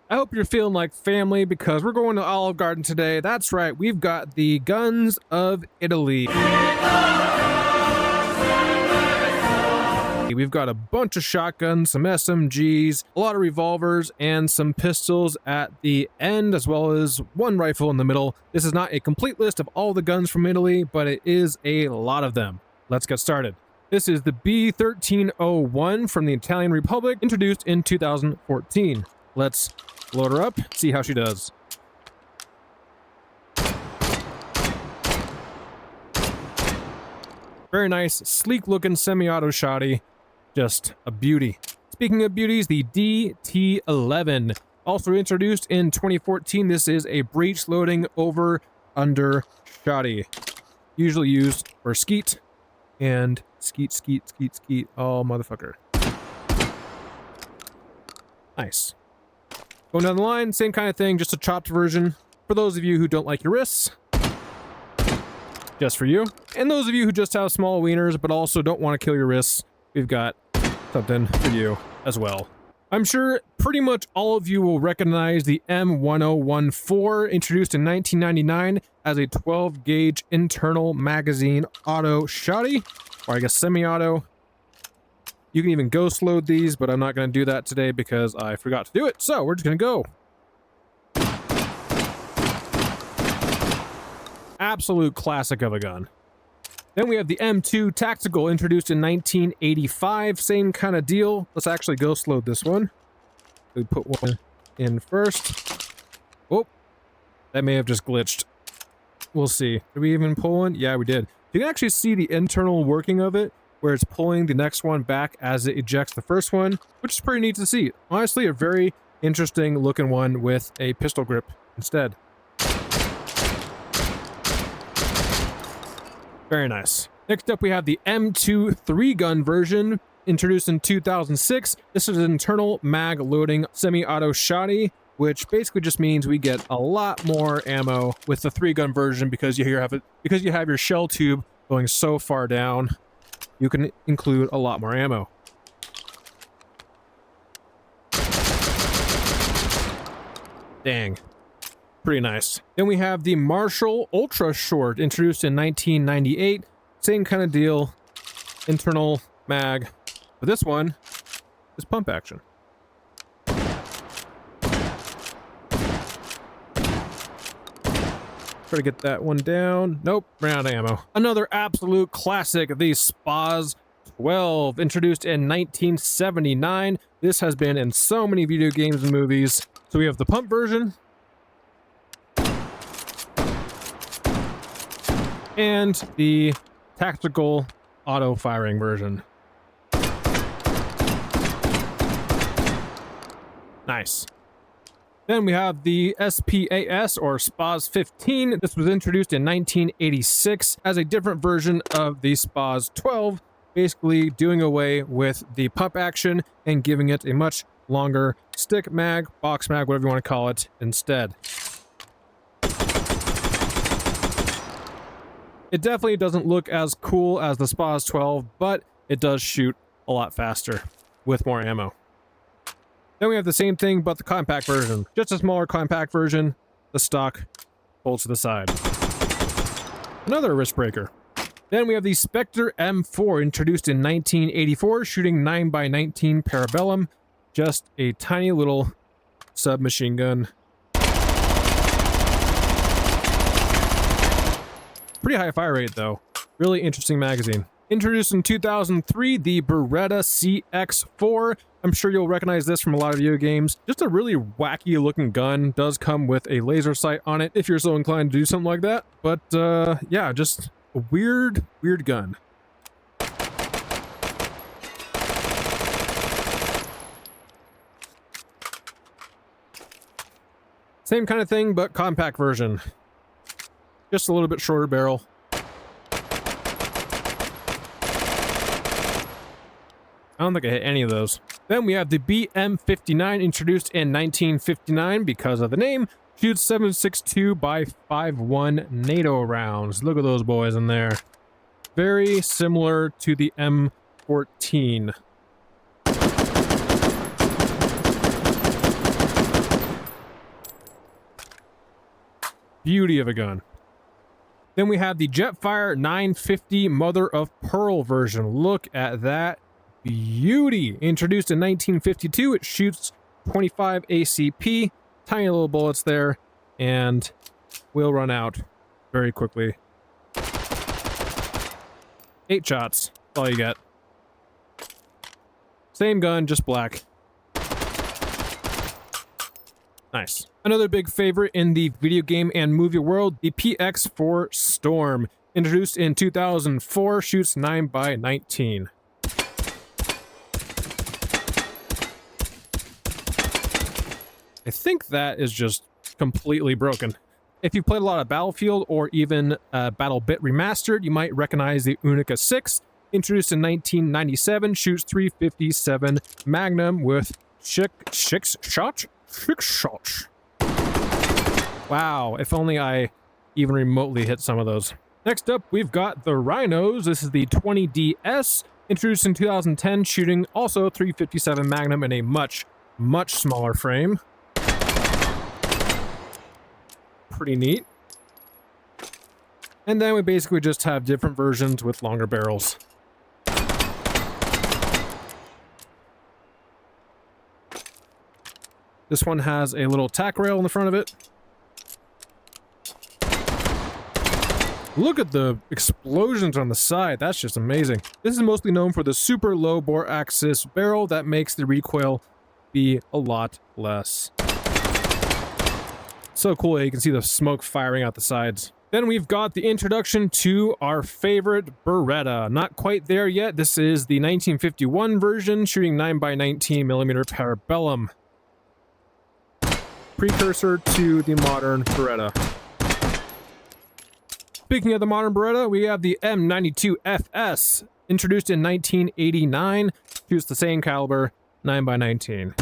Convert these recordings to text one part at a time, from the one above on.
I hope you're feeling like family because we're going to Olive Garden today. That's right, we've got the Guns of Italy. We've got a bunch of shotguns, some SMGs, a lot of revolvers, and some pistols at the end, as well as one rifle in the middle. This is not a complete list of all the guns from Italy, but it is a lot of them. Let's get started. This is the B1301 from the Italian Republic, introduced in 2014. Let's load her up, see how she does. Very nice, sleek looking semi-auto shotty. Just a beauty. Speaking of beauties, the DT11, also introduced in 2014. This is a breech loading over-under shotty. Usually used for skeet and skeet. Oh, motherfucker. Nice. Going down the line, same kind of thing, just a chopped version. For those of you who don't like your wrists, just for you. And those of you who just have small wieners but also don't want to kill your wrists, we've got something for you as well. I'm sure pretty much all of you will recognize the M1014, introduced in 1999 as a 12-gauge internal magazine auto shotty, or I guess semi-auto. You can even ghost load these, but I'm not going to do that today because I forgot to do it, so we're just going to go. Absolute classic of a gun. Then we have the M2 Tactical, introduced in 1985. Same kind of deal. Let's actually ghost load this one. We put one in first. Oh, that may have just glitched. We'll see. Did we even pull one? Yeah, we did. You can actually see the internal working of it, where it's pulling the next one back as it ejects the first one, which is pretty neat to see. Honestly, a very interesting looking one with a pistol grip instead. Very nice. Next up, we have the M2 3-gun version, introduced in 2006. This is an internal mag loading semi-auto shotty, which basically just means we get a lot more ammo with the 3-gun version because you have your shell tube going so far down. You can include a lot more ammo. Dang. Pretty nice. Then we have the Marshall Ultra Short, introduced in 1998. Same kind of deal. Internal mag. But this one is pump action. Try to get that one down. Nope, ran out of ammo. Another absolute classic, the SPAS 12, introduced in 1979. This has been in so many video games and movies. So we have the pump version, and the tactical auto-firing version. Nice. Then we have the SPAS, or SPAS 15. This was introduced in 1986 as a different version of the SPAS 12, basically doing away with the pump action and giving it a much longer stick mag, box mag, whatever you want to call it, instead. It definitely doesn't look as cool as the SPAS 12, but it does shoot a lot faster with more ammo. Then we have the same thing, but the compact version. Just a smaller compact version. The stock bolts to the side. Another wrist breaker. Then we have the Spectre M4, introduced in 1984, shooting 9x19 Parabellum. Just a tiny little submachine gun. Pretty high fire rate, though. Really interesting magazine. Introduced in 2003, the Beretta CX4. I'm sure you'll recognize this from a lot of video games. Just a really wacky looking gun. Does come with a laser sight on it if you're so inclined to do something like that. But yeah, just a weird gun. Same kind of thing, but compact version. Just a little bit shorter barrel. I don't think I hit any of those. Then we have the BM59, introduced in 1959 because of the name. Shoots 7.62 by 5.1 NATO rounds. Look at those boys in there. Very similar to the M14. Beauty of a gun. Then we have the Jetfire 950 Mother of Pearl version. Look at that beauty. Introduced in 1952, it shoots 25 ACP. Tiny little bullets there, and will run out very quickly. 8 shots. That's all you get. Same gun, just black. Nice. Another big favorite in the video game and movie world, the PX4 Storm. Introduced in 2004, shoots 9x19. I think that is just completely broken. If you played a lot of Battlefield or even BattleBit Remastered, you might recognize the Unica 6. Introduced in 1997, shoots 357 Magnum with six shots. Wow, if only I even remotely hit some of those. Next up, we've got the Rhinos. This is the 20DS, introduced in 2010, shooting also 357 Magnum in a much, much smaller frame. Pretty neat. And then we basically just have different versions with longer barrels. This one has a little tack rail in the front of it. Look at the explosions on the side. That's just amazing. This is mostly known for the super low bore axis barrel that makes the recoil be a lot less. So cool, you can see the smoke firing out the sides. Then we've got the introduction to our favorite Beretta. Not quite there yet. This is the 1951 version, shooting 9x19mm Parabellum. Precursor to the modern Beretta. Speaking of the modern Beretta, we have the M92FS, introduced in 1989, shoots the same caliber, 9x19.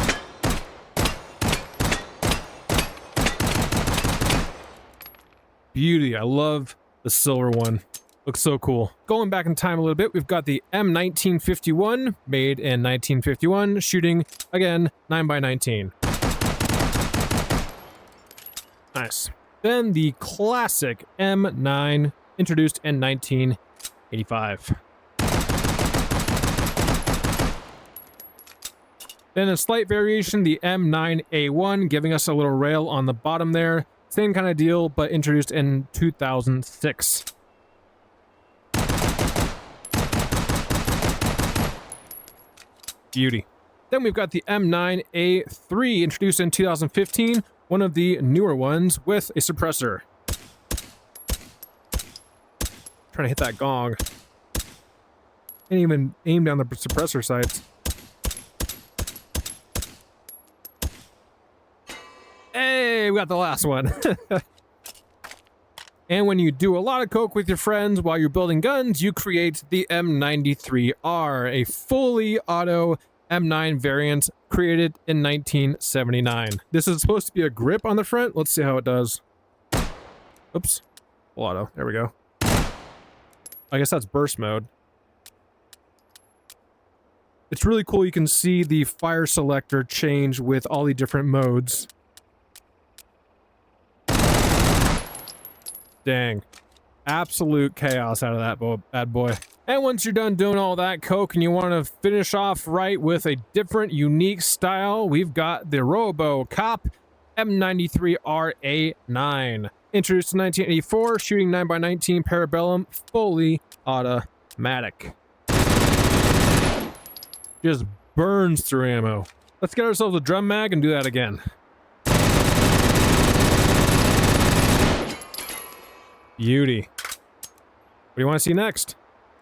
Beauty, I love the silver one. Looks so cool. Going back in time a little bit, we've got the M1951, made in 1951, shooting, again, 9x19. Nice. Then the classic M9, introduced in 1985. Then a slight variation, the M9A1, giving us a little rail on the bottom there. Same kind of deal, but introduced in 2006. Beauty. Then we've got the M9A3, introduced in 2015. One of the newer ones with a suppressor. Trying to hit that gong. Can't even aim down the suppressor sights. Hey, we got the last one. And when you do a lot of coke with your friends while you're building guns, you create the M93R, a fully auto M9 variant created in 1979. This is supposed to be a grip on the front. Let's see how it does. Oops. Full auto. There we go. I guess that's burst mode. It's really cool. You can see the fire selector change with all the different modes. Dang. Absolute chaos out of that bad boy. And once you're done doing all that coke and you want to finish off right with a different, unique style, we've got the Robo Cop M93RA9. Introduced in 1984, shooting 9x19 Parabellum, fully automatic. Just burns through ammo. Let's get ourselves a drum mag and do that again. Beauty. What do you want to see next?